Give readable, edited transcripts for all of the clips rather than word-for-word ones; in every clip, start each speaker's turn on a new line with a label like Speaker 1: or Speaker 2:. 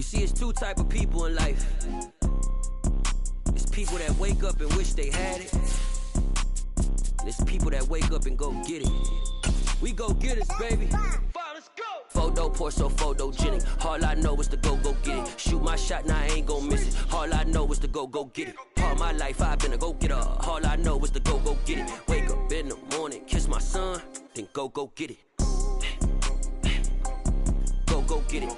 Speaker 1: see, it's two type of people in life. It's people that wake up and wish they had it. And it's people that wake up and go get it. We go get it, baby. Let's go. Photo pour so photogenic. All I know is to go get it. Shoot my shot, now I ain't gon' miss it. All I know is to go get it. All my life I've been a go-getter. All I know is to go get it. Wake up in the morning, kiss my son, then go get it. Go get it.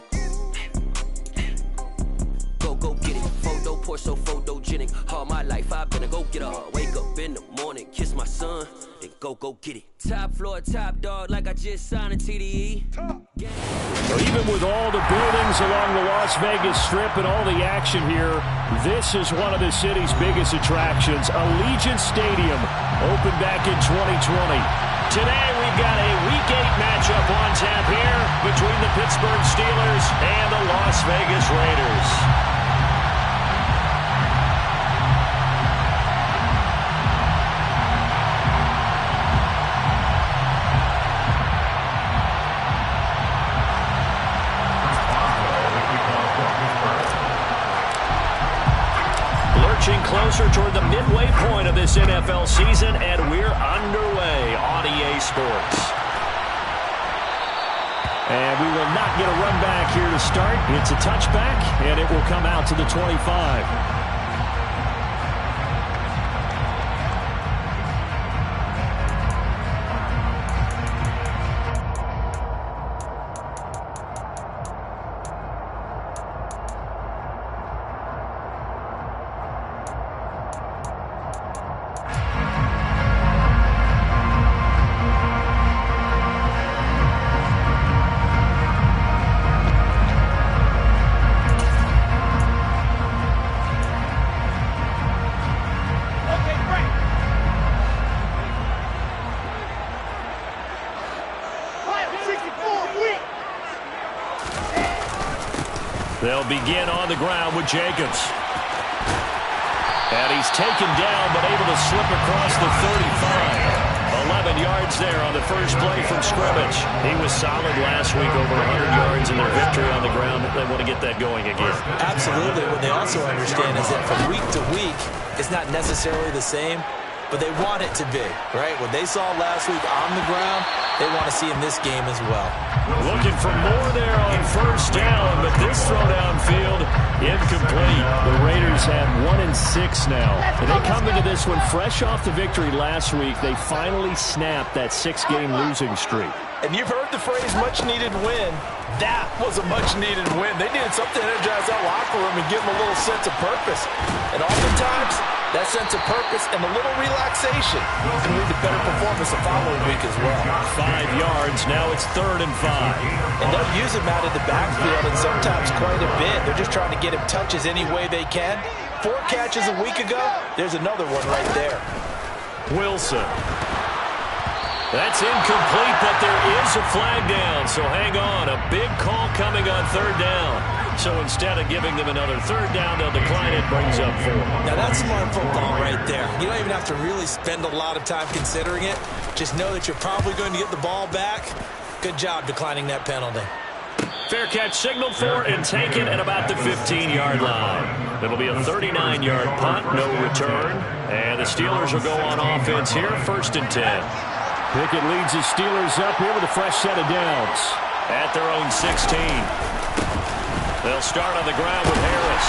Speaker 1: Go get it. Photo pour so photogenic. All my life I've been a go-getter. Wake up in the morning, kiss my son, then go get it. Top floor, top dog, like I just signed a TDE.
Speaker 2: Even with all the buildings along the Las Vegas Strip and all the action here, this is one of the city's biggest attractions. Allegiant Stadium opened back in 2020. Today we've got a Week 8 matchup on tap here between the Pittsburgh Steelers and the Las Vegas Raiders. Closer toward the midway point of this NFL season, and we're underway on EA Sports. And we will not get a run back here to start. It's a touchback, and it will come out to the 25. They'll begin on the ground with Jacobs. And he's taken down, but able to slip across the 35. 11 yards there on the first play from scrimmage. He was solid last week, over 100 yards in their victory on the ground. They want to get that going again.
Speaker 3: Absolutely. What they also understand is that from week to week, it's not necessarily the same, but they want it to be, right? What they saw last week on the ground, they want to see in this game as well.
Speaker 2: Looking for more there on first down, but this throw downfield incomplete. The Raiders have 1-6 now. And they come into this one fresh off the victory last week. They finally snapped that 6-game losing streak.
Speaker 4: And you've heard the phrase much-needed win. That was a much-needed win. They needed something to energize that locker room and give them a little sense of purpose. And oftentimes, that sense of purpose and a little relaxation can lead to better performance the following week as well.
Speaker 2: 5 yards. Now it's 3rd and 5.
Speaker 4: And they'll use him out of the backfield, and sometimes quite a bit. They're just trying to get him touches any way they can. 4 catches a week ago. There's another one right there.
Speaker 2: Wilson. That's incomplete, but there is a flag down, so hang on. A big call coming on 3rd down. So instead of giving them another 3rd down, they'll decline it, brings up 4.
Speaker 3: Now that's smart football right there. You don't even have to really spend a lot of time considering it. Just know that you're probably going to get the ball back. Good job declining that penalty.
Speaker 2: Fair catch signaled for and taken at about the 15-yard line. It'll be a 39-yard punt, no return. And the Steelers will go on offense here, 1st and 10. Pickett leads the Steelers up here with a fresh set of downs at their own 16. They'll start on the ground with Harris.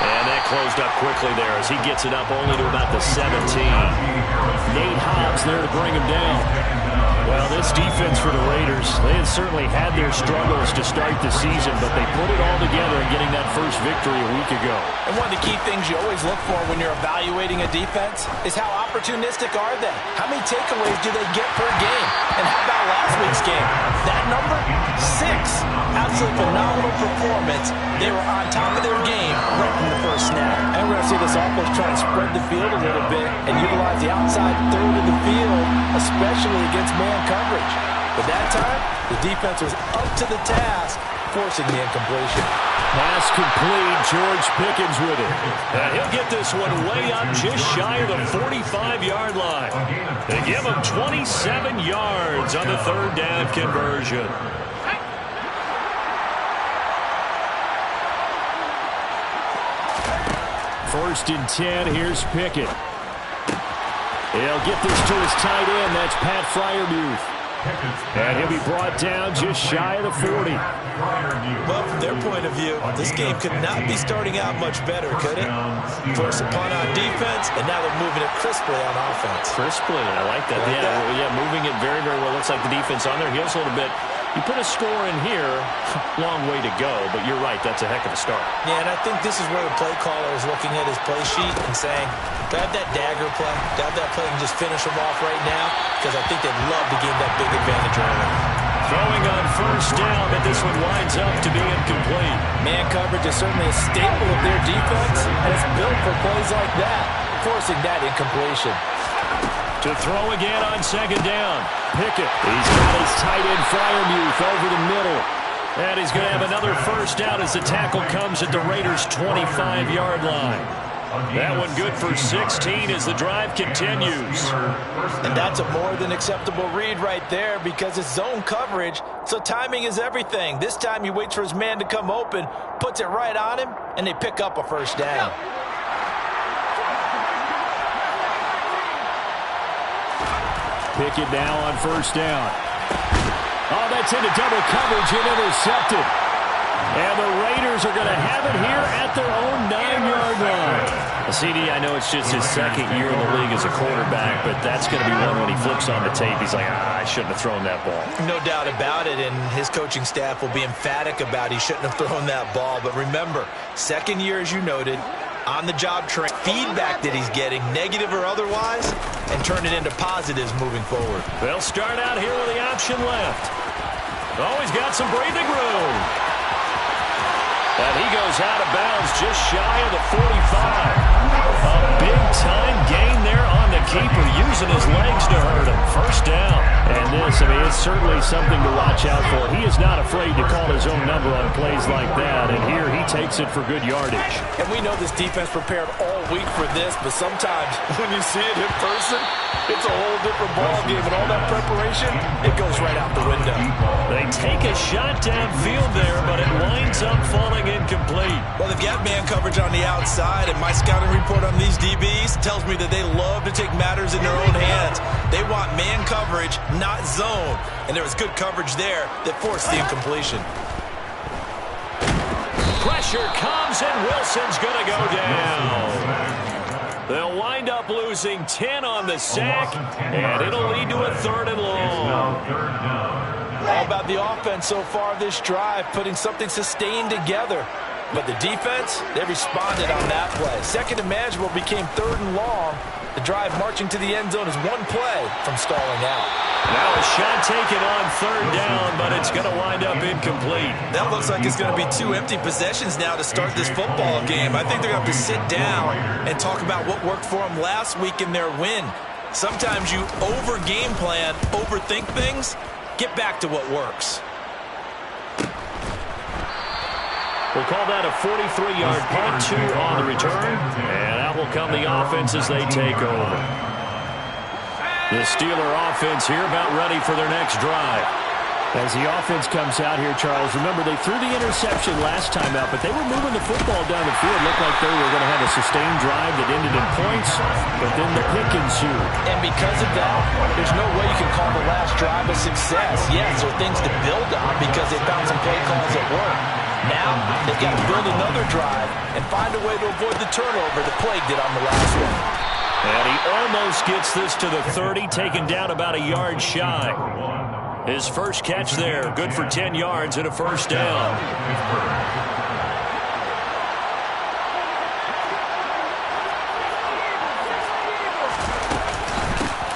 Speaker 2: And that closed up quickly there as he gets it up only to about the 17. Nate Hobbs there to bring him down. Well, this defense for the Raiders, they had certainly had their struggles to start the season, but they put it all together in getting that first victory a week ago.
Speaker 4: And one of the key things you always look for when you're evaluating a defense is how opportunistic are they? How many takeaways do they get per game? And how about last week's game? That number? 6. Absolutely phenomenal performance. They were on top of their game right from the first snap. And we're going to see this offense try and spread the field a little bit and utilize the outside third of the field, especially against man coverage. But that time, the defense was up to the task, forcing the incompletion.
Speaker 2: Pass complete. George Pickens with it. He'll get this one way up just shy of the 45-yard line. They give him 27 yards on the 3rd down conversion. First and 10, here's Pickett. He'll get this to his tight end. That's Pat Freiermuth. And he'll be brought down just shy of the 40.
Speaker 3: Well, from their point of view, this game could not be starting out much better, could it? Force a punt on defense, and now they're moving it crisply on offense.
Speaker 2: Crisply, I like that. Yeah, moving it very, very well. Looks like the defense on their heels a little bit. You put a score in here, long way to go, but you're right, that's a heck of a start.
Speaker 3: Yeah, and I think this is where the play caller is looking at his play sheet and saying, grab that dagger play, grab that play and just finish them off right now, because I think they'd love to gain that big advantage early.
Speaker 2: Throwing on first down, but this one winds up to be incomplete.
Speaker 4: Man coverage is certainly a staple of their defense, and it's built for plays like that, forcing that incompletion.
Speaker 2: To throw again on second down. Pickett. He's got his tight end Freiermuth over the middle. And he's going to have another first down as the tackle comes at the Raiders' 25-yard line. That one good for 16 as the drive continues.
Speaker 4: And that's a more than acceptable read right there because it's zone coverage, so timing is everything. This time he waits for his man to come open, puts it right on him, and they pick up a first down.
Speaker 2: Pickett now on first down. Oh, that's into double coverage and intercepted. And the Raiders are going to have it here at their own 9-yard line. CD, I know it's just his second year in the league as a quarterback, but that's going to be one when he flips on the tape. He's like, I shouldn't have thrown that ball.
Speaker 3: No doubt about it, and his coaching staff will be emphatic about he shouldn't have thrown that ball. But remember, second year, as you noted, on-the-job training, feedback that he's getting, negative or otherwise, and turn it into positives moving forward.
Speaker 2: They'll start out here with the option left. Oh, he's got some breathing room. And he goes out of bounds just shy of the 45. A big-time gain there on the keeper, using his legs to hurt him. First down. And this, I mean, it's certainly something to watch out for. He is not afraid to call his own number on plays like that. And here he takes it for good yardage.
Speaker 4: And we know this defense prepared all week for this, but sometimes when you see it in person, it's a whole different ball game. And all that preparation, it goes right out the window.
Speaker 2: They take a shot downfield there, but it winds up falling incomplete.
Speaker 3: Well, they've got man coverage on the outside, and my scouting report on these DBs tells me that they love to take matters in their own hands. They want man coverage, not zone. And there was good coverage there that forced the incompletion.
Speaker 2: Pressure comes, and Wilson's going to go down. They'll wind up losing 10 on the sack, and it'll lead to a 3rd and long.
Speaker 4: All about the offense so far this drive, putting something sustained together. But the defense, they responded on that play. Second and manageable became 3rd and long. The drive marching to the end zone is one play from stalling out.
Speaker 2: Now a shot taken on 3rd down, but it's going to wind up incomplete.
Speaker 3: That looks like it's going to be 2 empty possessions now to start this football game. I think they're going to have to sit down and talk about what worked for them last week in their win. Sometimes you over-game plan, overthink things. Get back to what works.
Speaker 2: We'll call that a 43-yard punt, 2 on the return. And out will come the offense as they take over. The Steeler offense here about ready for their next drive. As the offense comes out here, Charles, remember they threw the interception last time out, but they were moving the football down the field. Looked like they were going to have a sustained drive that ended in points, but then the pick ensued.
Speaker 4: And because of that, there's no way you can call the last drive a success. Yes, there are things to build on because they found some play calls that work. Now, they've got to build another drive and find a way to avoid the turnover that plagued it on the last one.
Speaker 2: And he almost gets this to the 30, taken down about a yard shy. His first catch there, good for 10 yards and a first down.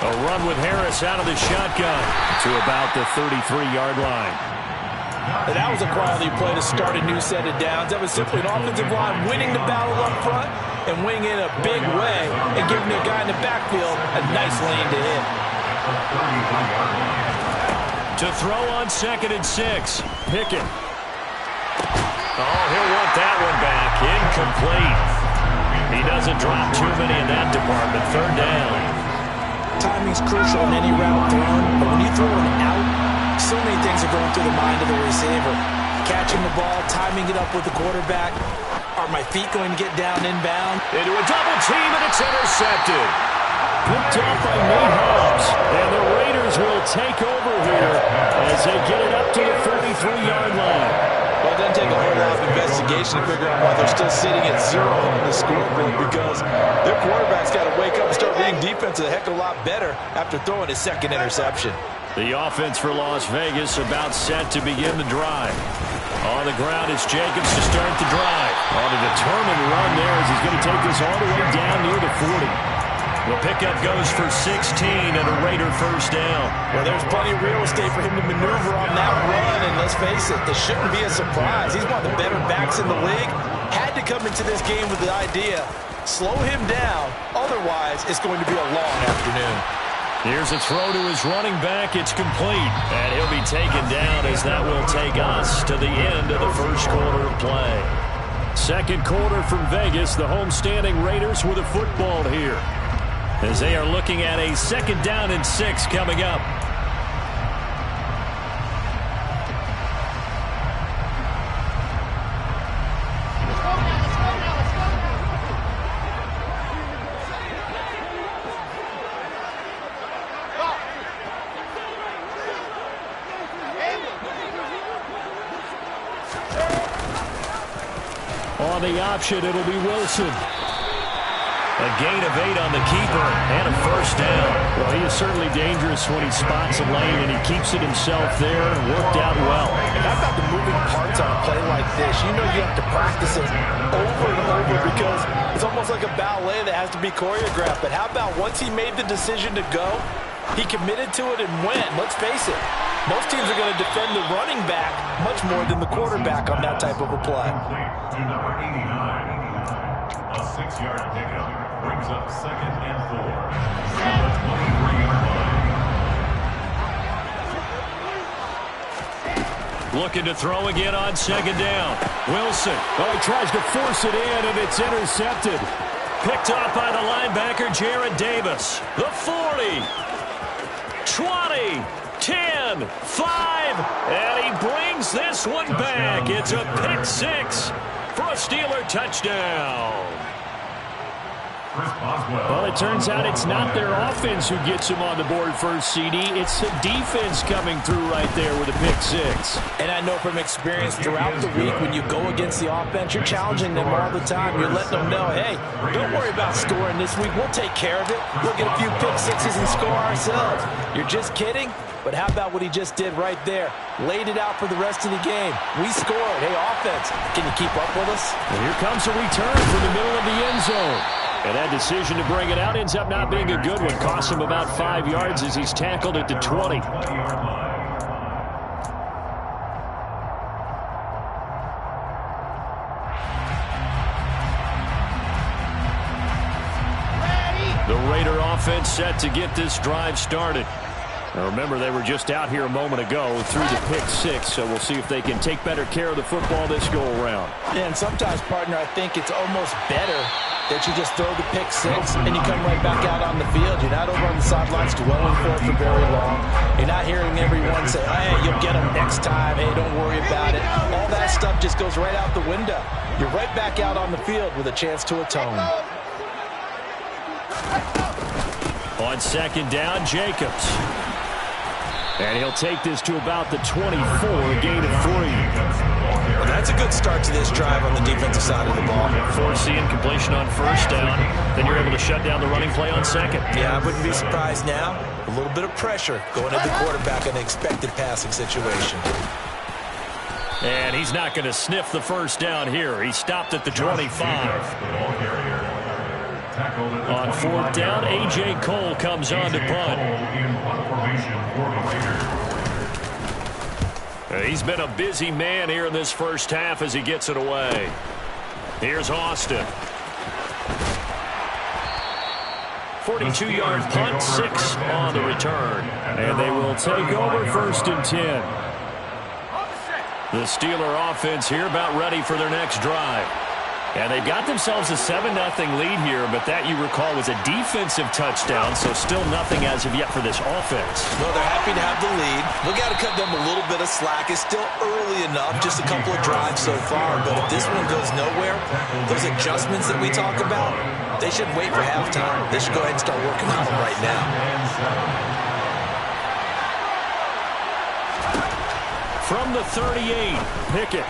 Speaker 2: A run with Harris out of the shotgun to about the 33-yard line.
Speaker 4: And that was a quality play to start a new set of downs. That was simply an offensive line winning the battle up front and winning in a big way and giving the guy in the backfield a nice lane to hit.
Speaker 2: To throw on 2nd and 6, Pickett. Oh, he'll want that one back. Incomplete. He doesn't drop too many in that department. 3rd down.
Speaker 4: Timing's crucial in any route thrown, but when you throw an out, so many things are going through the mind of the receiver. Catching the ball, timing it up with the quarterback are Are my feet going to get down inbound?
Speaker 2: Into a double team, and it's intercepted. Picked off by Nate Hobbs. And the Raiders will take over here as they get it up to the 43-yard line.
Speaker 3: Well, it doesn't take a whole lot of investigation to figure out why they're still sitting at 0 on the scoreboard, because their quarterback's got to wake up and start reading defense a heck of a lot better after throwing his second interception.
Speaker 2: The offense for Las Vegas about set to begin the drive. On the ground is Jacobs to start the drive. On a determined run there as he's going to take this all the way down near the 40. The pickup goes for 16 and a Raider first down.
Speaker 4: Well, there's plenty of real estate for him to maneuver on that run, and let's face it, this shouldn't be a surprise. He's one of the better backs in the league. Had to come into this game with the idea, slow him down, otherwise it's going to be a long afternoon.
Speaker 2: Here's a throw to his running back. It's complete, and he'll be taken down as that will take us to the end of the first quarter of play. Second quarter from Vegas, the homestanding Raiders with a football here, as they are looking at a 2nd down and 6 coming up. On the option, it'll be Wilson. A gain of 8 on the keeper and a first down. Well, he is certainly dangerous when he spots a lane, and he keeps it himself there. Worked out well.
Speaker 4: And how about the moving parts on a play like this? You know you have to practice it over and over because it's almost like a ballet that has to be choreographed. But how about once he made the decision to go, he committed to it and went. Let's face it, most teams are going to defend the running back much more than the quarterback on that type of a play.
Speaker 5: To number 89, a 6-yard pickup brings up 2nd and 4. From the 23-yard line.
Speaker 2: Looking to throw again on 2nd down. Wilson. Oh, he tries to force it in, and it's intercepted. Picked off by the linebacker, Jarrad Davis. The 40. 20. 10. 5. And he brings this one back. It's a pick 6 for a Steeler touchdown. Well, it turns out it's not their offense who gets him on the board first, CD. It's the defense coming through right there with a pick 6.
Speaker 4: And I know from experience throughout the week, when you go against the offense, you're challenging them all the time. You're letting them know, hey, don't worry about scoring this week. We'll take care of it. We'll get a few pick 6s and score ourselves. You're just kidding? But how about what he just did right there? Laid it out for the rest of the game. We scored. Hey, offense, can you keep up with us?
Speaker 2: And here comes a return from the middle of the end zone. And that decision to bring it out ends up not being a good one. Costs him about 5 yards as he's tackled at the 20. The Raider offense set to get this drive started. Now remember, they were just out here a moment ago through the pick 6, so we'll see if they can take better care of the football this go-around.
Speaker 4: Yeah, and sometimes, partner, I think it's almost better that you just throw the pick 6 and you come right back out on the field. You're not over on the sidelines dwelling for it for very long. You're not hearing everyone say, hey, you'll get them next time. Hey, don't worry about it. All that stuff just goes right out the window. You're right back out on the field with a chance to atone.
Speaker 2: On 2nd down, Jacobs. And he'll take this to about the 24, a gain of 3.
Speaker 3: Well, that's a good start to this drive on the defensive side of the ball.
Speaker 2: Foreseeing completion on 1st down. Then you're able to shut down the running play on 2nd.
Speaker 3: Yeah, I wouldn't be surprised now. A little bit of pressure going at the quarterback in an expected passing situation.
Speaker 2: And he's not going to sniff the 1st down here. He stopped at the 25. On 4th down, A.J. Cole comes on to punt. He's been a busy man here in this first half as he gets it away. Here's Austin. 42-yard punt, 6 on the return. And they will take over 1st and 10. The Steeler offense here about ready for their next drive. And they've got themselves a 7-0 lead here, but that, you recall, was a defensive touchdown, so still nothing as of yet for this offense.
Speaker 3: Well, they're happy to have the lead. We've got to cut them a little bit of slack. It's still early enough, just a couple of drives so far, but if this one goes nowhere, those adjustments that we talk about, they should wait for halftime. They should go ahead and start working on them right now.
Speaker 2: From the 38, Pickett.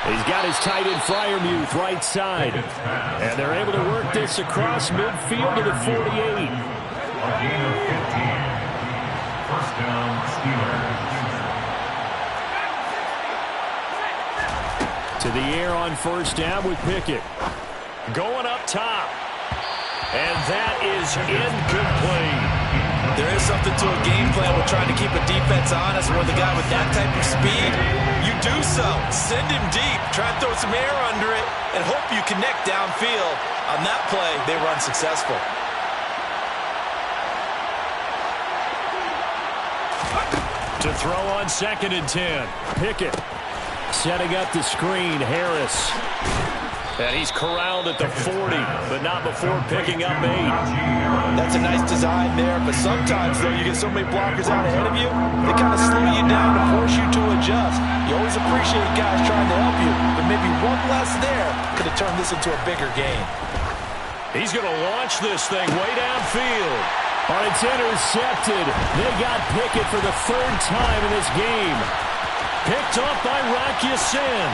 Speaker 2: He's got his tight end Freiermuth right side. And they're able to work this across midfield to the 48.
Speaker 5: A gain of 15. First down, Steelers.
Speaker 2: To the air on first down with Pickett. Going up top. And that is incomplete.
Speaker 3: There is something to a game plan with trying to keep a defense honest. With a guy with that type of speed, you do so. Send him deep. Try and throw some air under it and hope you connect downfield. On that play, they were unsuccessful.
Speaker 2: To throw on 2nd and 10. Pickett setting up the screen. Harris. And he's corralled at the 40, but not before picking up 8.
Speaker 4: That's a nice design there, but sometimes, though, you get so many blockers out ahead of you, they kind of slow you down and force you to adjust. You always appreciate guys trying to help you, but maybe one less there could have turned this into a bigger game.
Speaker 2: He's going to launch this thing way downfield. Oh, it's intercepted. They got Pickett for the 3rd time in this game. Picked off by Rock Ya-Sin.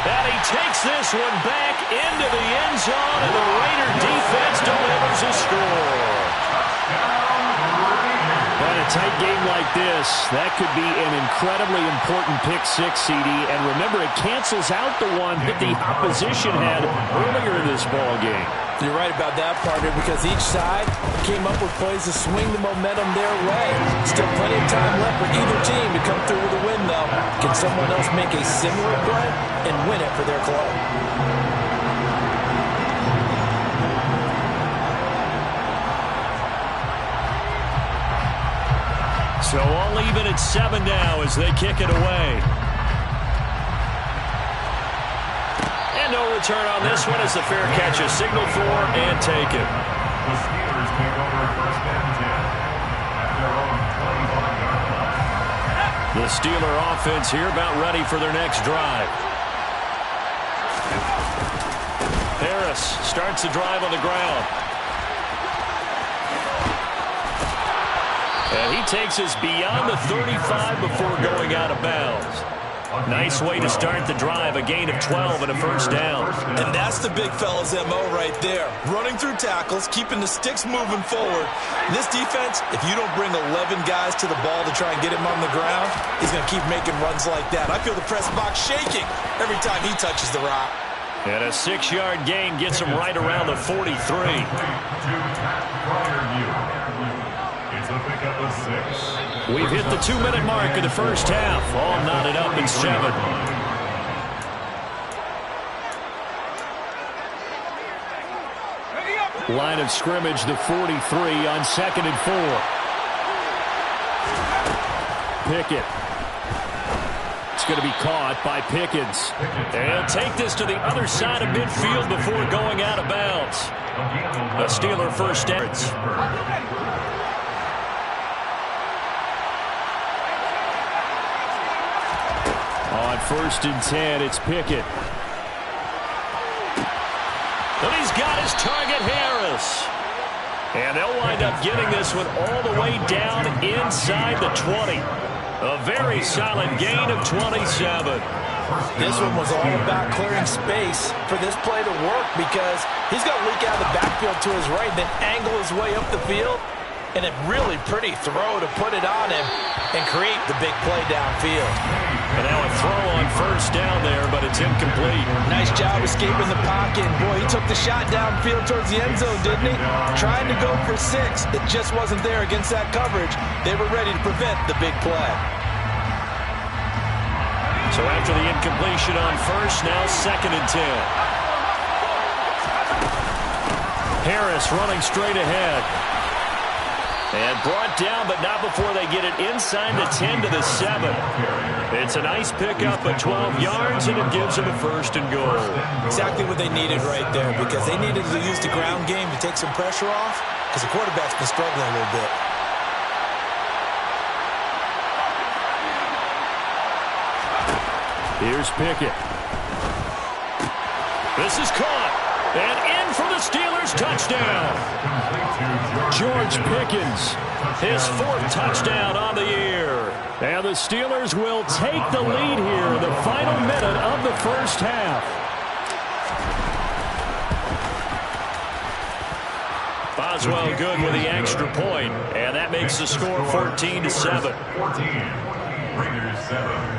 Speaker 2: And he takes this one back into the end zone, and the Raider defense delivers a score. In a tight game like this, that could be an incredibly important pick six, CD. And remember, it cancels out the one that the opposition had earlier in this ball game.
Speaker 4: You're right about that, partner, because each side came up with plays to swing the momentum their way. Still plenty of time left for either team to come through with a win, though. Can someone else make a similar play and win it for their club?
Speaker 2: So all even at 7 now as they kick it away. And no return on this one as the fair catch is signaled for and taken.
Speaker 5: The Steelers take over first and 10 at their own 25-yard line.
Speaker 2: The Steeler offense here about ready for their next drive. Harris starts the drive on the ground. And he takes us beyond the 35 before going out of bounds. Nice way to start the drive, a gain of 12 and a first down.
Speaker 3: And that's the big fella's MO right there. Running through tackles, keeping the sticks moving forward. This defense, if you don't bring 11 guys to the ball to try and get him on the ground, he's going to keep making runs like that. I feel the press box shaking every time he touches the rock.
Speaker 2: And a 6-yard gain gets him right around the 43.
Speaker 5: It's a pickup of 6.
Speaker 2: We've hit the 2-minute mark of the first half. All knotted up in 7. Line of scrimmage, the 43 on 2nd and 4. Pickett. It's going to be caught by Pickens. And he'll take this to the other side of midfield before going out of bounds. A Steeler first down. On 1st and 10, it's Pickett. And he's got his target, Harris. And they'll wind up getting this one all the way down inside the 20. A very solid gain of 27.
Speaker 4: This one was all about clearing space for this play to work because he's going to leak out of the backfield to his right, then angle his way up the field. And a really pretty throw to put it on him and create the big play downfield.
Speaker 2: And now a throw on first down there, but it's incomplete.
Speaker 4: Nice job escaping the pocket. Boy, he took the shot downfield towards the end zone, didn't he? Trying to go for 6. It just wasn't there against that coverage. They were ready to prevent the big play.
Speaker 2: So after the incompletion on first, now 2nd and 10. Harris running straight ahead. And brought down, but not before they get it inside the 10 to the 7. It's a nice pickup of 12 yards, and it gives them a 1st and goal.
Speaker 4: Exactly what they needed right there, because they needed to use the ground game to take some pressure off, because the quarterback's been struggling a little bit.
Speaker 2: Here's Pickett. This is caught. And in for the Steelers touchdown. George Pickens, his 4th touchdown on the year. And the Steelers will take the lead here in the final minute of the first half. Boswell good with the extra point, and that makes the score 14-7.
Speaker 5: 14, Raiders 7.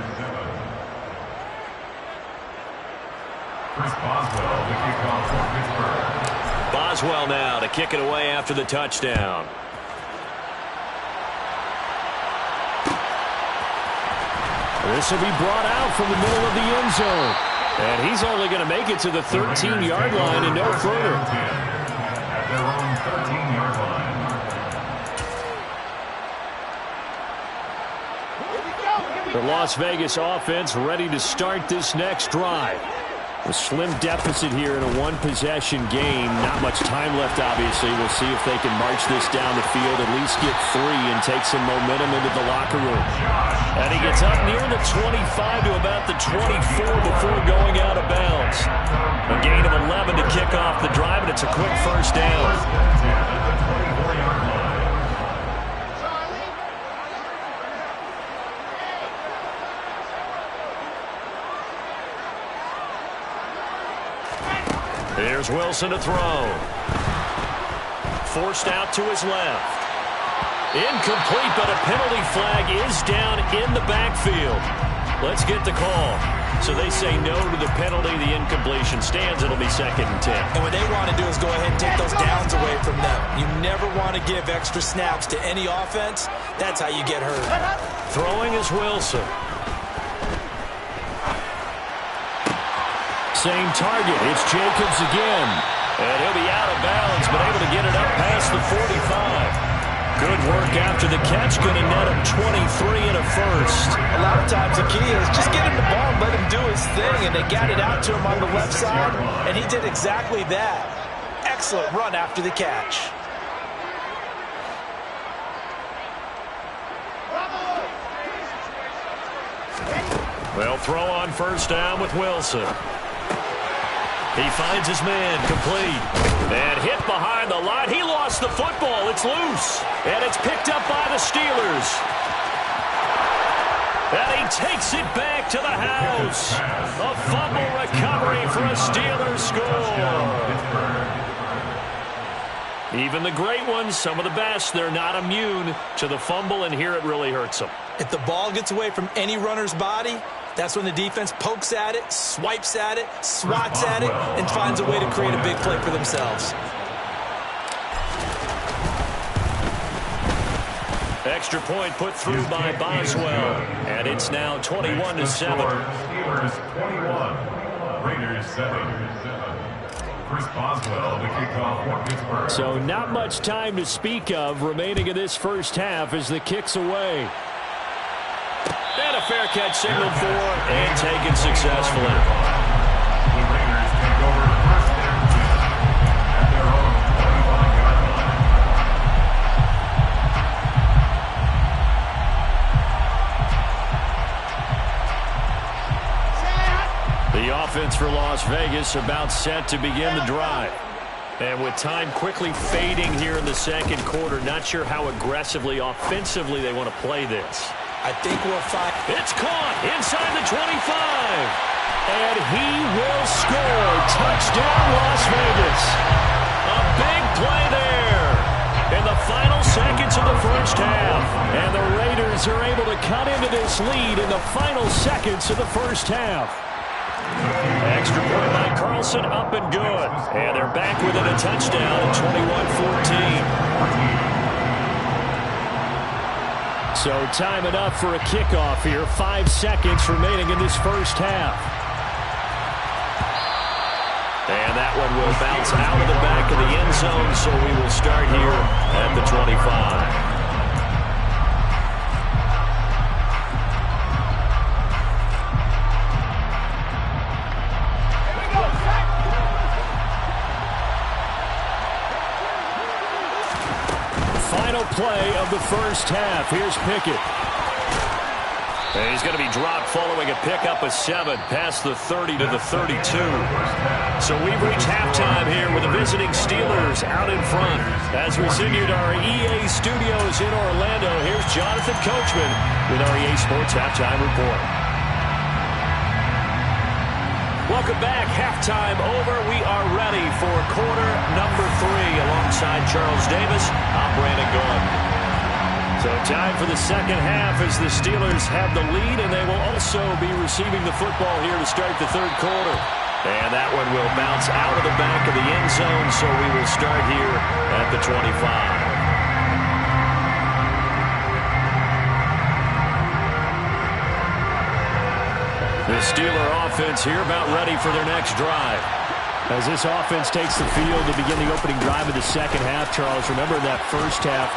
Speaker 5: Chris Boswell, the kickoff for Pittsburgh.
Speaker 2: Boswell now to kick it away after the touchdown. This will be brought out from the middle of the end zone. And he's only going to make it to the 13-yard line and no further.
Speaker 5: At their own 13-yard line.
Speaker 2: The Las Vegas offense ready to start this next drive. A slim deficit here in a one-possession game. Not much time left, obviously. We'll see if they can march this down the field, at least get 3 and take some momentum into the locker room. And he gets up near the 25 to about the 24 before going out of bounds. A gain of 11 to kick off the drive, and it's a quick first down. Here's Wilson to throw. Forced out to his left. Incomplete, but a penalty flag is down in the backfield. Let's get the call. So they say no to the penalty. The incompletion stands. It'll be 2nd and 10.
Speaker 4: And what they want to do is go ahead and take those downs away from them. You never want to give extra snaps to any offense. That's how you get hurt.
Speaker 2: Throwing is Wilson. Same target. It's Jacobs again. And he'll be out of bounds, but able to get it up past the 45. Good work after the catch. Going to net him 23 and a 1st.
Speaker 4: A lot of times the key is just get him the ball and let him do his thing. And they got it out to him on the left side, and he did exactly that. Excellent run after the catch.
Speaker 2: Well, throw on first down with Wilson. He finds his man, complete. And hit behind the line. He lost the football. It's loose. And it's picked up by the Steelers. And he takes it back to the house. A fumble recovery for a Steelers score. Even the great ones, some of the best, they're not immune to the fumble, and here it really hurts them.
Speaker 4: If the ball gets away from any runner's body, that's when the defense pokes at it, swipes at it, swats at it, and finds a way to create a big play for themselves.
Speaker 2: Extra point put through by Boswell, and it's now 21-7.
Speaker 5: Steelers 21, Raiders 7. Chris Boswell, the kickoff for Pittsburgh.
Speaker 2: So not much time to speak of remaining in this first half as the kick's away. And a fair catch signaled for and taken successfully.
Speaker 5: The Raiders take over first and 10 at their own 21-yard line.
Speaker 2: The offense for Las Vegas about set to begin the drive. And with time quickly fading here in the second quarter, not sure how aggressively, offensively they want to play this.
Speaker 4: I think we'll find...
Speaker 2: It's caught inside the 25. And he will score. Touchdown, Las Vegas. A big play there in the final seconds of the first half. And the Raiders are able to cut into this lead in the final seconds of the first half. Extra point by Carlson, up and good. And they're back within a touchdown at 21-14. So time enough for a kickoff here. 5 seconds remaining in this first half. And that one will bounce out of the back of the end zone, so we will start here at the 25. Final play of the first half. Here's Pickett. And he's going to be dropped following a pickup of 7 past the 30 to the 32. So we've reached halftime here with the visiting Steelers out in front. As we send you to our EA studios in Orlando, here's Jonathan Coachman with our EA Sports Halftime Report. Welcome back. Halftime over. We are ready for quarter number 3 alongside Charles Davis. I'm Brandon Gaudin. So time for the second half as the Steelers have the lead, and they will also be receiving the football here to start the third quarter. And that one will bounce out of the back of the end zone, so we will start here at the 25. The Steeler offense here about ready for their next drive. As this offense takes the field to begin the opening drive of the second half, Charles, remember in that first half,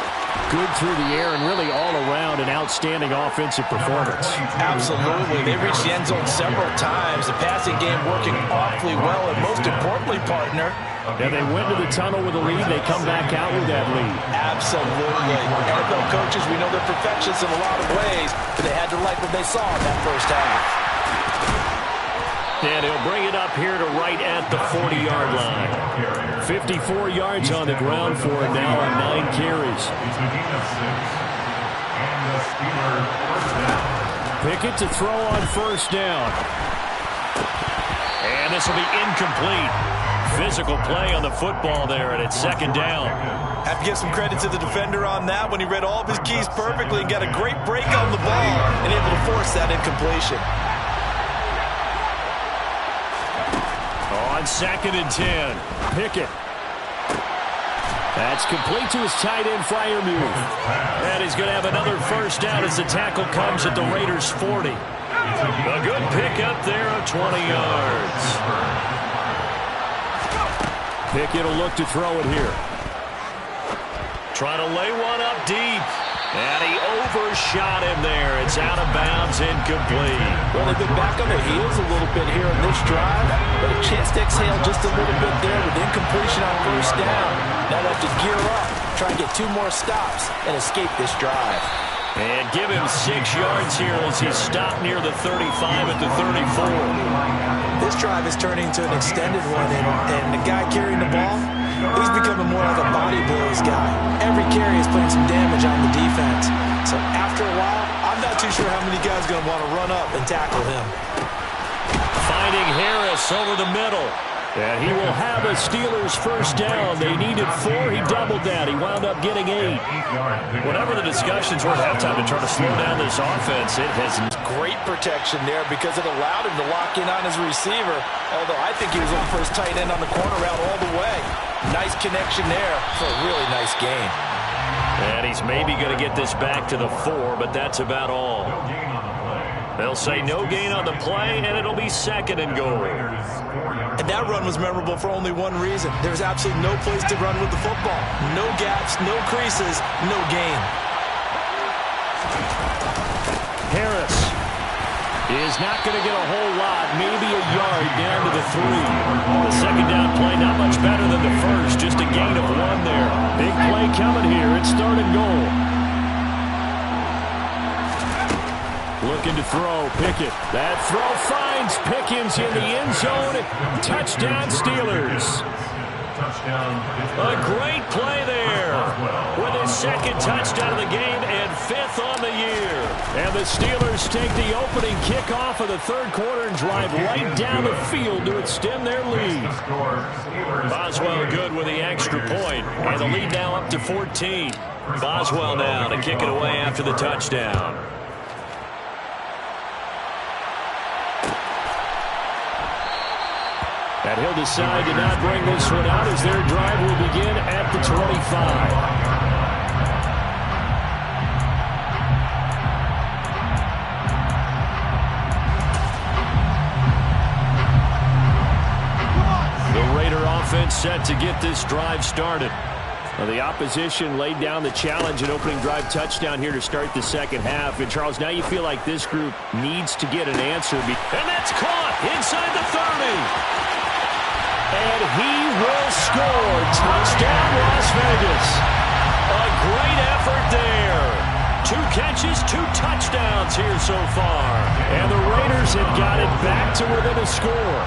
Speaker 2: good through the air and really all around an outstanding offensive performance.
Speaker 4: Absolutely. They reached the end zone several times. The passing game working awfully well, and most importantly, partner,
Speaker 2: yeah, they went to the tunnel with a lead. They come back out with that lead.
Speaker 4: Absolutely. NFL coaches, we know they're perfectionists in a lot of ways, but they had to like what they saw in that first half.
Speaker 2: And he'll bring it up here to right at the 40-yard line. 54 yards on the ground for him now on 9 carries. Pickett to throw on first down. And this will be incomplete. Physical play on the football there, and it's second down.
Speaker 3: Have to give some credit to the defender on that when he read all of his keys perfectly and got a great break on the ball and able to force that incompletion.
Speaker 2: On 2nd and 10, Pickett. That's complete to his tight end, Freiermuth. And he's going to have another first down as the tackle comes at the Raiders' 40. A good pickup there of 20 yards. Pickett will look to throw it here. Trying to lay one up deep. And he overshot him there. It's out of bounds, incomplete.
Speaker 4: Well, they've been back on their heels a little bit here in this drive, but a chance to exhale just a little bit there with incompletion on first down. Now they have to gear up, try and get 2 more stops, and escape this drive.
Speaker 2: And give him 6 yards here as he stopped near the 35 at the 34.
Speaker 3: This drive is turning to an extended one, and the guy carrying the ball, he's becoming more like a body blows guy. Every carry is putting some damage on the defense. So after a while, I'm not too sure how many guys are going to want to run up and tackle him.
Speaker 2: Finding Harris over the middle. And he will have a Steelers first down. They needed 4. He doubled that. He wound up getting 8. Whatever the discussions were at halftime to try to slow down this offense, it has
Speaker 4: great protection there because it allowed him to lock in on his receiver. Although I think he was on the first tight end on the corner route all the way. Nice connection there for a really nice game.
Speaker 2: And he's maybe going to get this back to the 4, but that's about all. They'll say no gain on the play, and it'll be 2nd and goal.
Speaker 3: And that run was memorable for only one reason. There's absolutely no place to run with the football. No gaps, no creases, no gain.
Speaker 2: Harris is not going to get a whole lot, maybe a yard down to the 3. The second down play not much better than the first, just a gain of 1 there. Big play coming here. It's 3rd and goal. Looking to throw, Pickett. That throw finds Pickens in the end zone. Touchdown, Steelers. A great play there with his 2nd touchdown of the game and 5th on the year. And the Steelers take the opening kickoff of the third quarter and drive right down the field to extend their lead. Boswell good with the extra point, and the lead now up to 14. Boswell now to kick it away after the touchdown. And he'll decide to not bring this one out as their drive will begin at the 25. The Raider offense set to get this drive started. Well, the opposition laid down the challenge and opening drive touchdown here to start the second half. And, Charles, now you feel like this group needs to get an answer. And that's caught inside the 30. And he will score. Touchdown, Las Vegas. A great effort there. 2 catches, 2 touchdowns here so far. And the Raiders have got it back to within a score.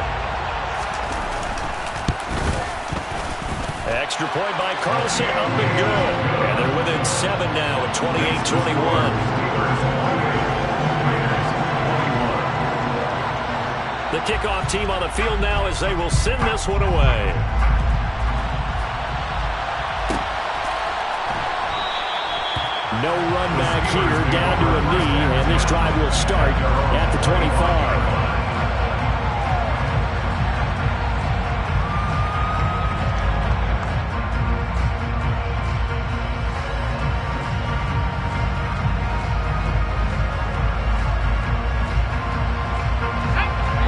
Speaker 2: Extra point by Carlson, up and good. And they're within 7 now at 28-21. The kickoff team on the field now as they will send this one away. No run back here, down to a knee, and this drive will start at the 25.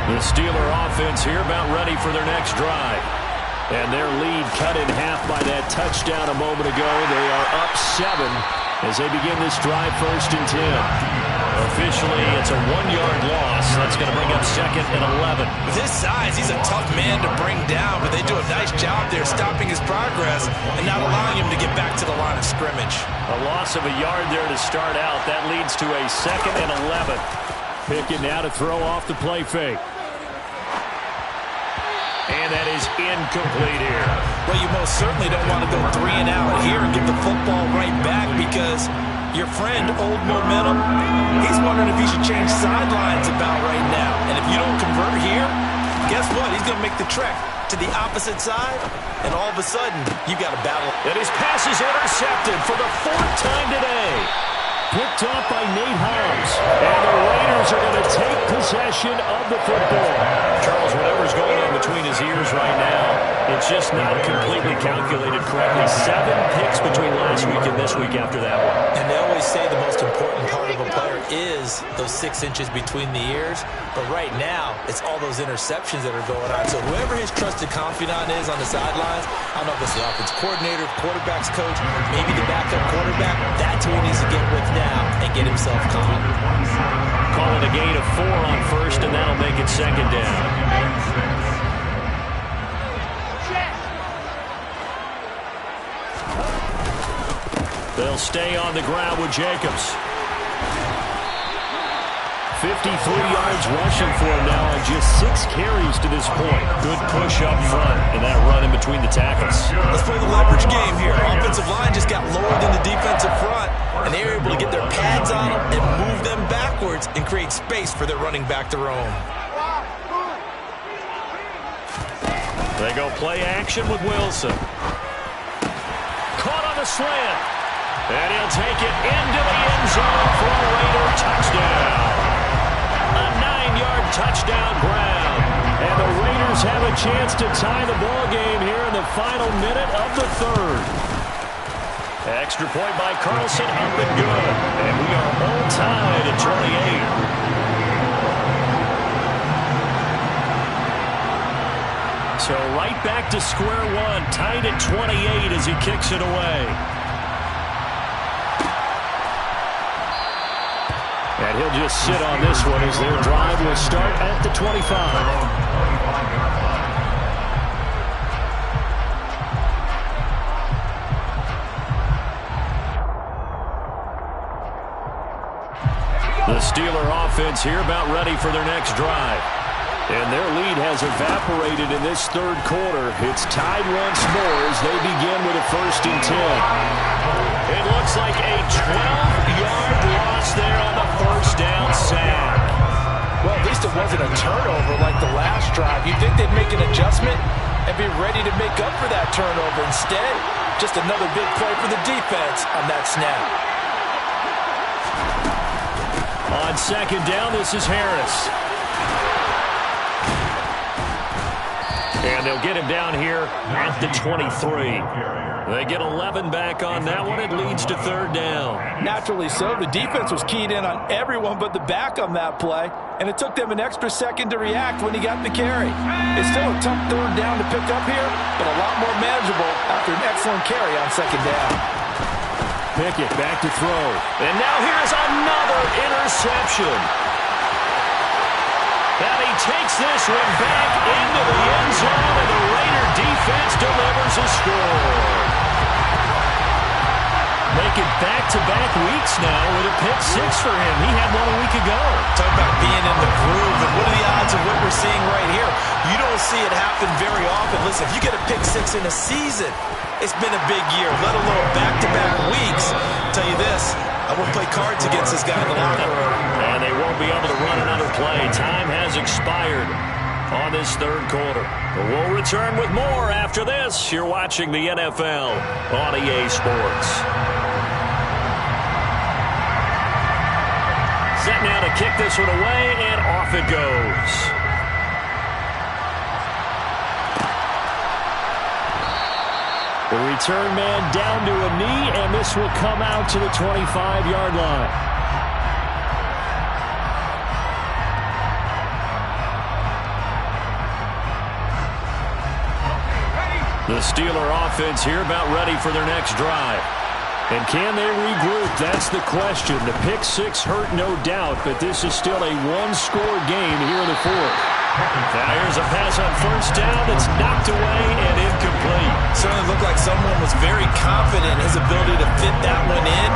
Speaker 2: The Steeler offense here about ready for their next drive. And their lead cut in half by that touchdown a moment ago. They are up 7 as they begin this drive, 1st and 10. Officially, it's a 1-yard loss. That's going to bring up 2nd and 11.
Speaker 3: With his size, he's a tough man to bring down, but they do a nice job there stopping his progress and not allowing him to get back to the line of scrimmage.
Speaker 2: A loss of a yard there to start out. That leads to a 2nd and 11. Pickett now to throw off the play fake. And that is incomplete here.
Speaker 3: Well, you most certainly don't want to go 3 and out here and give the football right back because your friend, Old Momentum, he's wondering if he should change sidelines about right now. And if you don't convert here, guess what? He's going to make the trek to the opposite side, and all of a sudden, you got a battle.
Speaker 2: And his pass is intercepted for the 4th time today. Picked off by Nate Hobbs. And the Raiders are going to take possession of the football. Charles, whatever's going on between his ears right now, it's just not completely calculated correctly. 7 picks between last week and this week after that one.
Speaker 3: And they always say the most important part of a player is those 6 inches between the ears. But right now, it's all those interceptions that are going on. So whoever his trusted confidant is on the sidelines, I don't know if it's the offense coordinator, quarterback's coach, maybe the backup quarterback, that's who he needs to get with now and get himself calm.
Speaker 2: Call it a gain of 4 on 1st, and that'll make it 2nd down. They'll stay on the ground with Jacobs. 53 yards rushing for him now on just 6 carries to this point. Good push up front and that run in between the tackles.
Speaker 3: Let's play the leverage game here. Offensive line just got lower than the defensive front, and they were able to get their pads on them and move them backwards and create space for their running back to roam.
Speaker 2: They go play action with Wilson. Caught on the slant. And he'll take it into the end zone for a Raider touchdown. A 9-yard touchdown ground. And the Raiders have a chance to tie the ball game here in the final minute of the 3rd. Extra point by Carlson, up and good. And we are all tied at 28. So right back to square one, tied at 28 as he kicks it away. And he'll just sit on this one as their drive will start at the 25. The Steeler offense here about ready for their next drive. And their lead has evaporated in this 3rd quarter. It's tied once more as they begin with a 1st and 10. It looks like a 12-yard loss there on the 1st down sack.
Speaker 4: Well, at least it wasn't a turnover like the last drive. You'd think they'd make an adjustment and be ready to make up for that turnover. Instead, just another big play for the defense on that snap.
Speaker 2: On 2nd down, this is Harris. And they'll get him down here at the 23. They get 11 back on that one. It leads to third down.
Speaker 4: Naturally so. The defense was keyed in on everyone but the back on that play, and it took them an extra second to react when he got the carry. It's still a tough third down to pick up here, but a lot more manageable after an excellent carry on second down.
Speaker 2: Pickett back to throw. And now here's another interception. And he takes this one back into the end zone, and the Raider defense delivers a score. Make it back-to-back weeks now with a pick six for him. He had one a week ago.
Speaker 3: Talk about being in the groove, and what are the odds of what we're seeing right here? You don't see it happen very often. Listen, if you get a pick six in a season, it's been a big year, let alone back-to-back weeks. I'll tell you this, I won't play cards against this guy in the locker room.
Speaker 2: And they won't be able to run another play. Time has expired on this third quarter. But we'll return with more after this. You're watching the NFL on EA Sports. Set now to kick this one away, and off it goes. The return man down to a knee, and this will come out to the 25-yard line. The Steeler offense here about ready for their next drive. And can they regroup? That's the question. The pick six hurt, no doubt, but this is still a one-score game here in the fourth. Now here's a pass on first down that's knocked away and incomplete.
Speaker 3: Certainly looked like someone was very confident in his ability to fit that one in.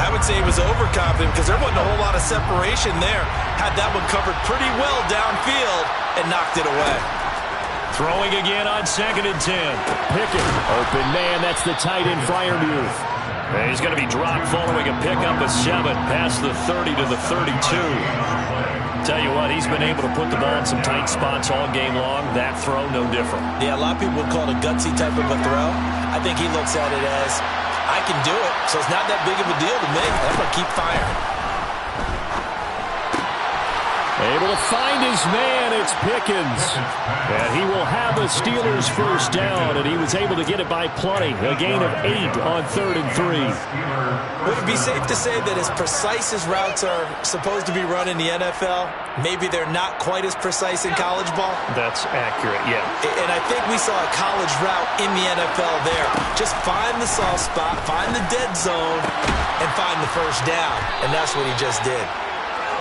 Speaker 3: I would say he was overconfident because there wasn't a whole lot of separation there. Had that one covered pretty well downfield and knocked it away.
Speaker 2: Throwing again on 2nd and 10. Pickett, open man, that's the tight end Freiermuth. And he's going to be dropped following a pickup of 7 past the 30 to the 32. Tell you what, he's been able to put the ball in some tight spots all game long. That throw, no different.
Speaker 3: Yeah, a lot of people would call it a gutsy type of a throw. I think he looks at it as, I can do it, so it's not that big of a deal to me. I'm going to keep firing.
Speaker 2: Able to find his man, it's Pickens. And he will have the Steelers first down, and he was able to get it by plenty. A gain of 8 on 3rd and 3.
Speaker 3: Would it be safe to say that as precise as routes are supposed to be run in the NFL, maybe they're not quite as precise in college ball?
Speaker 2: That's accurate, yeah.
Speaker 3: And I think we saw a college route in the NFL there. Just find the soft spot, find the dead zone, and find the first down. And that's what he just did.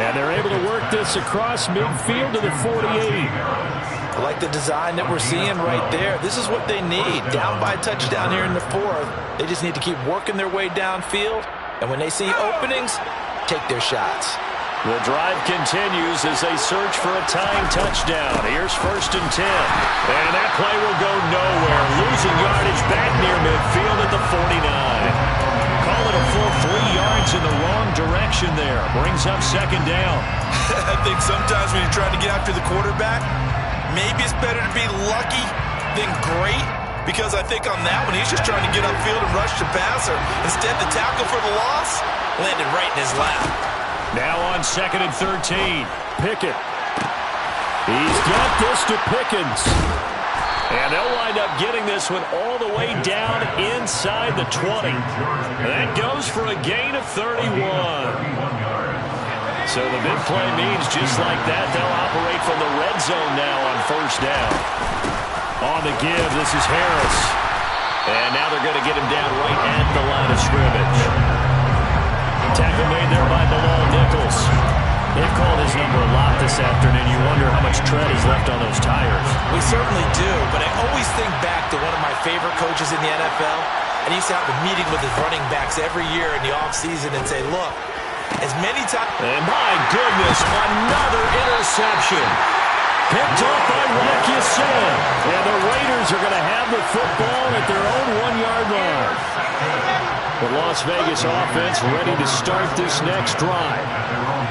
Speaker 2: And they're able to work this across midfield to the 48.
Speaker 4: I like the design that we're seeing right there. This is what they need. Down by a touchdown here in the fourth. They just need to keep working their way downfield. And when they see openings, take their shots.
Speaker 2: The drive continues as they search for a tying touchdown. Here's 1st and 10. And that play will go nowhere. Losing yardage back near midfield at the 49. Call it a full 3 yards in the wrong direction there. Brings up 2nd down.
Speaker 3: I think sometimes when you're trying to get after the quarterback, maybe it's better to be lucky than great, because I think on that one, he's just trying to get upfield and rush the passer. Instead, the tackle for the loss landed right in his lap.
Speaker 2: Now on 2nd and 13. Pickett. He's got this to Pickens. And they'll wind up getting this one all the way down inside the 20. That goes for a gain of 31. So the big play means just like that, they'll operate from the red zone now on 1st down. On the give, this is Harris. And now they're going to get him down right at the line of scrimmage. Tackle made there by Bilal Nichols. They've called his number a lot this afternoon. You wonder how much tread is left on those tires.
Speaker 3: We certainly do, but I always think back to one of my favorite coaches in the NFL, and he used to have a meeting with his running backs every year in the offseason and say, look, as many times...
Speaker 2: And my goodness, another interception. Picked off by Rock Ya-Sin. And the Raiders are going to have the football at their own 1-yard line. The Las Vegas offense ready to start this next drive.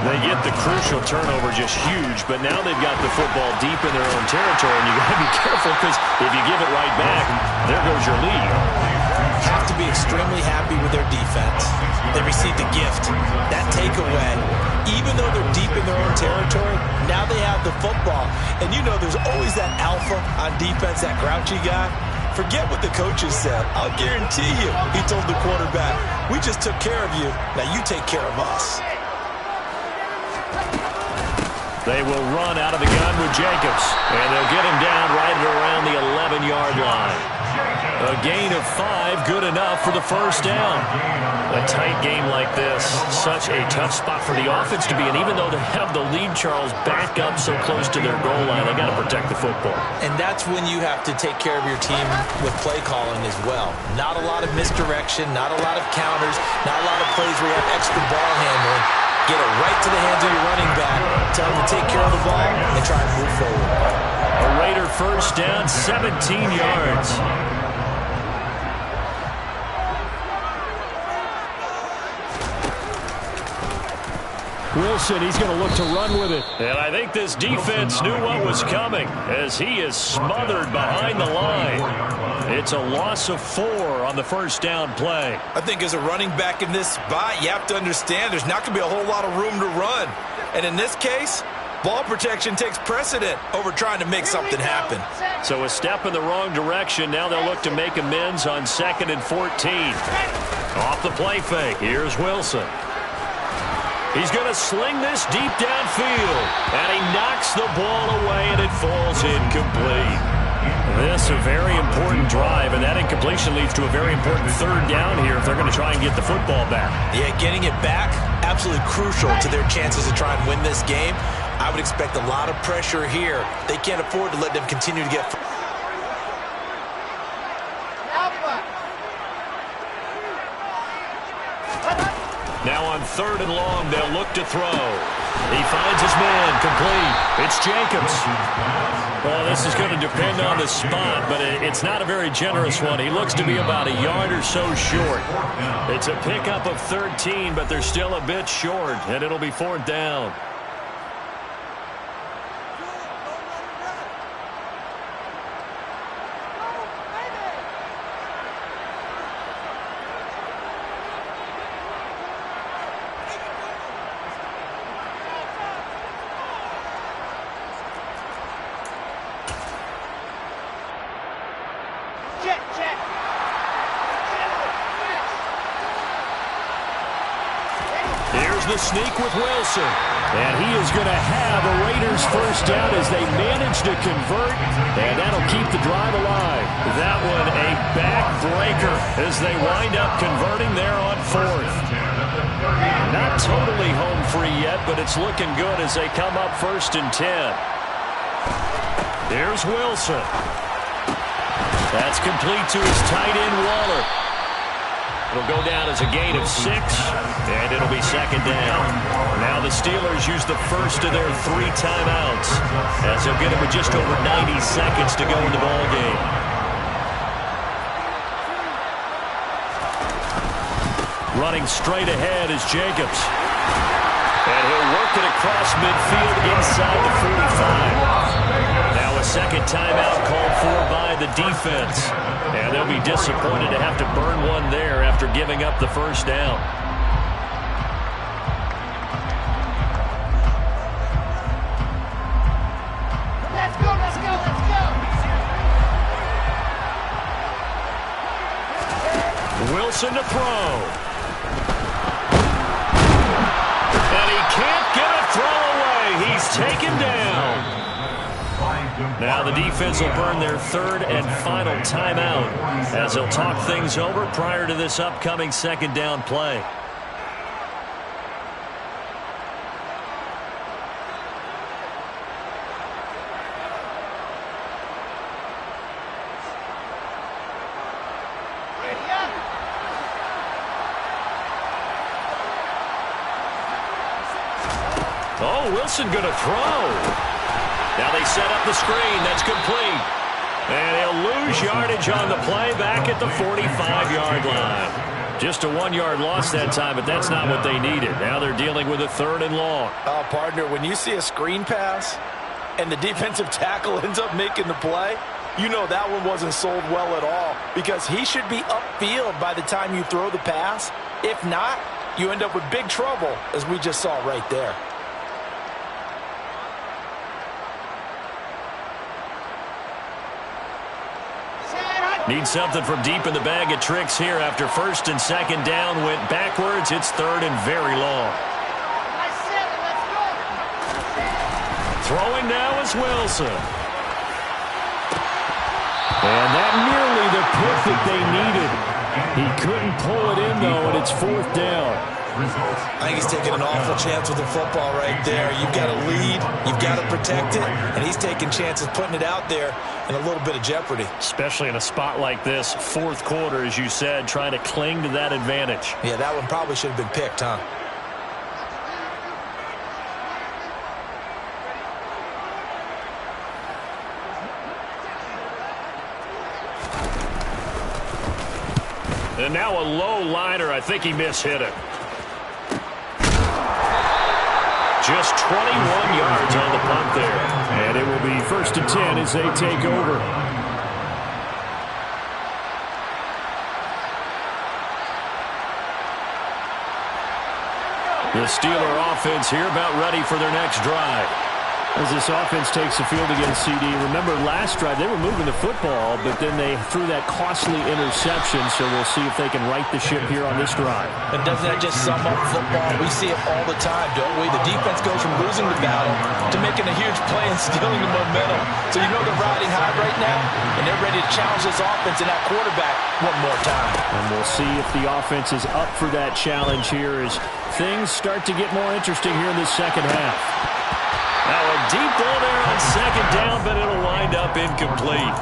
Speaker 2: They get the crucial turnover, just huge, but now they've got the football deep in their own territory, and you got to be careful because if you give it right back, there goes your lead.
Speaker 4: have to be extremely happy with their defense. They received a gift. That takeaway, even though they're deep in their own territory, now they have the football. And you know there's always that alpha on defense, that grouchy guy. Forget what the coaches said. I'll guarantee you, he told the quarterback, we just took care of you. Now you take care of us.
Speaker 2: They will run out of the gun with Jacobs, and they'll get him down right at around the 11-yard line. A gain of 5, good enough for the first down. A tight game like this, such a tough spot for the offense to be in. Even though they have the lead, Charles, back up so close to their goal line, they got to protect the football.
Speaker 4: And that's when you have to take care of your team with play calling as well. Not a lot of misdirection, not a lot of counters, not a lot of plays where you have extra ball handling. Get it right to the hands of your running back, tell him to take care of the ball, and try and move forward.
Speaker 2: A Raider first down, 17 yards.
Speaker 6: Wilson, he's going to look to run with it.
Speaker 2: And I think this defense knew what was coming as he is smothered behind the line. It's a loss of 4 on the first down play.
Speaker 3: I think as a running back in this spot, you have to understand there's not going to be a whole lot of room to run. And in this case, ball protection takes precedent over trying to make something happen.
Speaker 2: So a step in the wrong direction. Now they'll look to make amends on 2nd and 14. Off the play fake. Here's Wilson. He's going to sling this deep downfield. And he knocks the ball away, and it falls incomplete. This a very important drive, and that incompletion leads to a very important third down here if they're going to try and get the football back.
Speaker 3: Yeah, getting it back, absolutely crucial to their chances to try and win this game. I would expect a lot of pressure here. They can't afford to let them continue to get...
Speaker 2: Now on 3rd and long, they'll look to throw. He finds his man, complete. It's Jacobs. Well, this is going to depend on the spot, but it's not a very generous one. He looks to be about a yard or so short. It's a pickup of 13, but they're still a bit short, and it'll be 4th down. The sneak with Wilson. And he is going to have a Raiders first down as they manage to convert, and that'll keep the drive alive. That one a backbreaker as they wind up converting there on 4th. Not totally home free yet, but it's looking good as they come up 1st and 10. Here's Wilson. That's complete to his tight end, Waller. It'll go down as a gain of 6, and it'll be 2nd down. Now the Steelers use the first of their 3 timeouts as they'll get it with just over 90 seconds to go in the ball game. Running straight ahead is Jacobs. And he'll work it across midfield inside the 45. Now a second timeout called for by the defense. And they'll be disappointed to have to burn one there after giving up the first down.
Speaker 7: Let's go, let's go, let's go.
Speaker 2: Wilson to throw. And he can't get a throw away. He's taken down. Now the defense will burn their 3rd and final timeout as they'll talk things over prior to this upcoming 2nd down play. Oh, Wilson going to throw. Now they set up the screen. That's complete. And he'll lose yardage on the play back at the 45-yard line. Just a 1-yard loss that time, but that's not what they needed. Now they're dealing with a 3rd and long.
Speaker 4: Oh, partner, when you see a screen pass and the defensive tackle ends up making the play, you know that one wasn't sold well at all because he should be upfield by the time you throw the pass. If not, you end up with big trouble, as we just saw right there.
Speaker 2: Need something from deep in the bag of tricks here after first and second down went backwards. It's third and very long. Throwing now is Wilson. And that nearly the pick that they needed. He couldn't pull it in, though, and it's fourth down.
Speaker 3: I think he's taking an awful chance with the football right there. You've got to lead, you've got to protect it, and he's taking chances putting it out there in a little bit of jeopardy.
Speaker 2: Especially in a spot like this, fourth quarter, as you said, trying to cling to that advantage.
Speaker 3: Yeah, that one probably should have been picked, huh?
Speaker 2: And now a low liner. I think he mishit it. Just 21 yards on the punt there. And it will be first and 10 as they take over. The Steeler offense here about ready for their next drive. As this offense takes the field against CD, remember last drive they were moving the football, but then they threw that costly interception, so we'll see if they can right the ship here on this drive.
Speaker 4: And doesn't that just sum up football? We see it all the time, don't we? The defense goes from losing the battle to making a huge play and stealing the momentum. So you know they're riding high right now, and they're ready to challenge this offense and that quarterback one more time.
Speaker 2: And we'll see if the offense is up for that challenge here as things start to get more interesting here in this second half. Now a deep ball there on second down, but it'll wind up incomplete.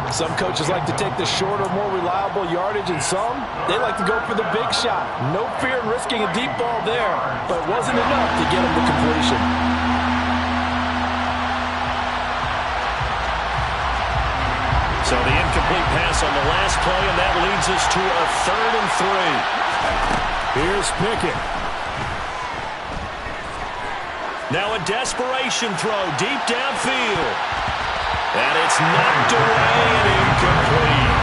Speaker 4: Some coaches like to take the shorter, more reliable yardage, and some, they like to go for the big shot. No fear in risking a deep ball there, but it wasn't enough to get him to completion.
Speaker 2: So the incomplete pass on the last play, and that leads us to a 3rd and 3. Here's Pickett. Now a desperation throw deep downfield. And it's knocked away and incomplete.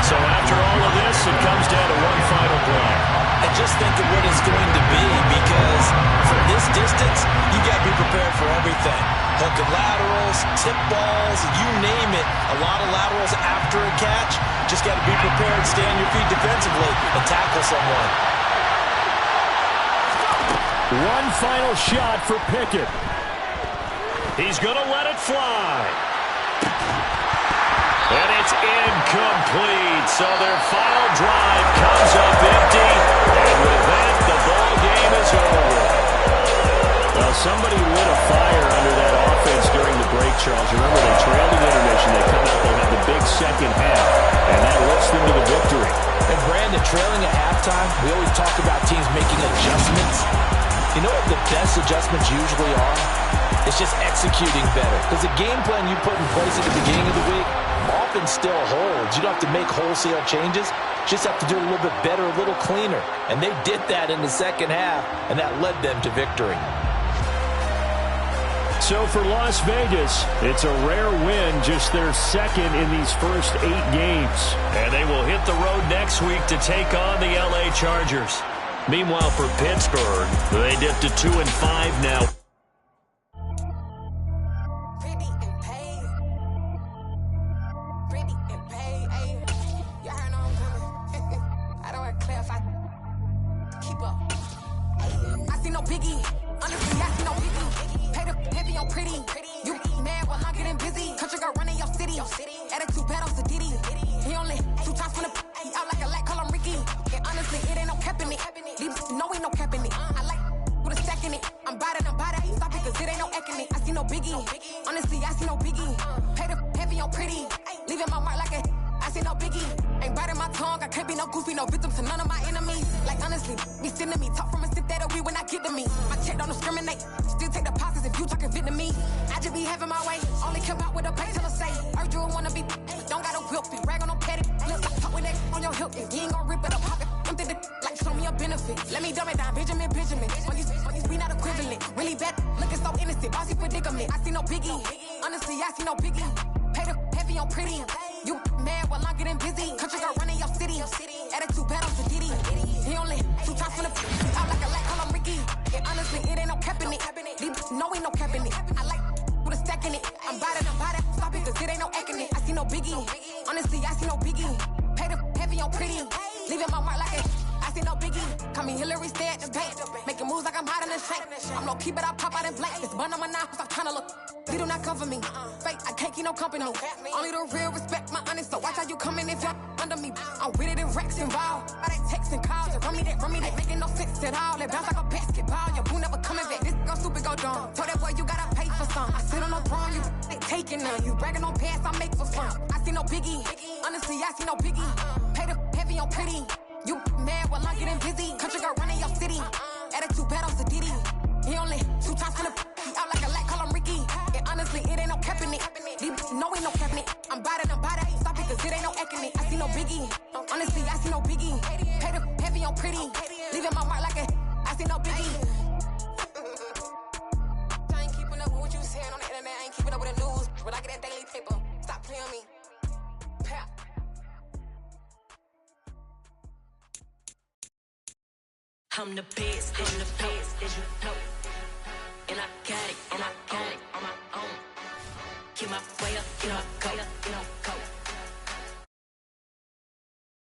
Speaker 2: So after all of this, it comes down to one final play.
Speaker 3: And just think of what it's going to be, because from this distance, you got to be prepared for everything. Hook and laterals, tip balls, you name it. A lot of laterals after a catch. Just got to be prepared, stay on your feet defensively, and tackle someone.
Speaker 2: One final shot for Pickett. He's going to let it fly. And it's incomplete. So their final drive comes up empty. And with that, the ball game is over. Well, somebody lit a fire under that offense during the break, Charles. Remember, they trailed at intermission. They come out, they have the big second half, and that lifts them to the victory.
Speaker 4: And Brandon, trailing at halftime, we always talk about teams making adjustments. You know what the best adjustments usually are? It's just executing better. Because the game plan you put in place at the beginning of the week often still holds. You don't have to make wholesale changes. You just have to do it a little bit better, a little cleaner. And they did that in the second half, and that led them to victory.
Speaker 2: So for Las Vegas, it's a rare win, just their second in these first 8 games. And they will hit the road next week to take on the LA Chargers. Meanwhile, for Pittsburgh, they dipped to 2-5 now.
Speaker 6: heavy on pretty. You mad while I'm getting busy. Country girl running your city. Attitude bad on Diddy. He only 2 times from the out like a light, call him Ricky. And honestly, it ain't no cap in it. These no ain't no cap in it. I like with a stack in it. I'm bad. Stop it, cause it ain't no acting it. I see no biggie. Honestly, I see no biggie. Pay the heavy on pretty. Leaving my mark like it. I see no biggie. Call me Hillary, stay at the bank. Making moves like I'm hot in the shank. I'm low key, but I pop out in blank. This bun on my knife, I'm trying to look. They do not come for me. Fake, I can't keep no company. Only the real respect my honest. So watch how you coming if you're under me. I'm with it in Rex involved. By they text and calls. Run me that making no sense at all. They bounce like a basketball. Your boo never coming back. This go stupid, go dumb. Told that boy you gotta pay for some. I sit on the throne, you they taking none. You bragging on past, I make for fun. I see no biggie. Honestly, I see no biggie. Pay the heavy on pretty. You mad while I'm getting busy. Country girl running your city. Attitude bad on Diddy. He only 2 times from the out like a light, call him Ricky. And honestly, it ain't no cap in it. These no ain't no cap in it. I'm bad. Stop it, cause it ain't no acting it. I see no biggie. Honestly, I see no biggie. Pay the heavy on pretty. Leaving my mark like a I see no biggie. I ain't keeping up with what you saying on the internet. I ain't keeping up with the news. But I get that daily paper. Stop playing me. Pap.
Speaker 8: I'm the best, as you know, and I got it.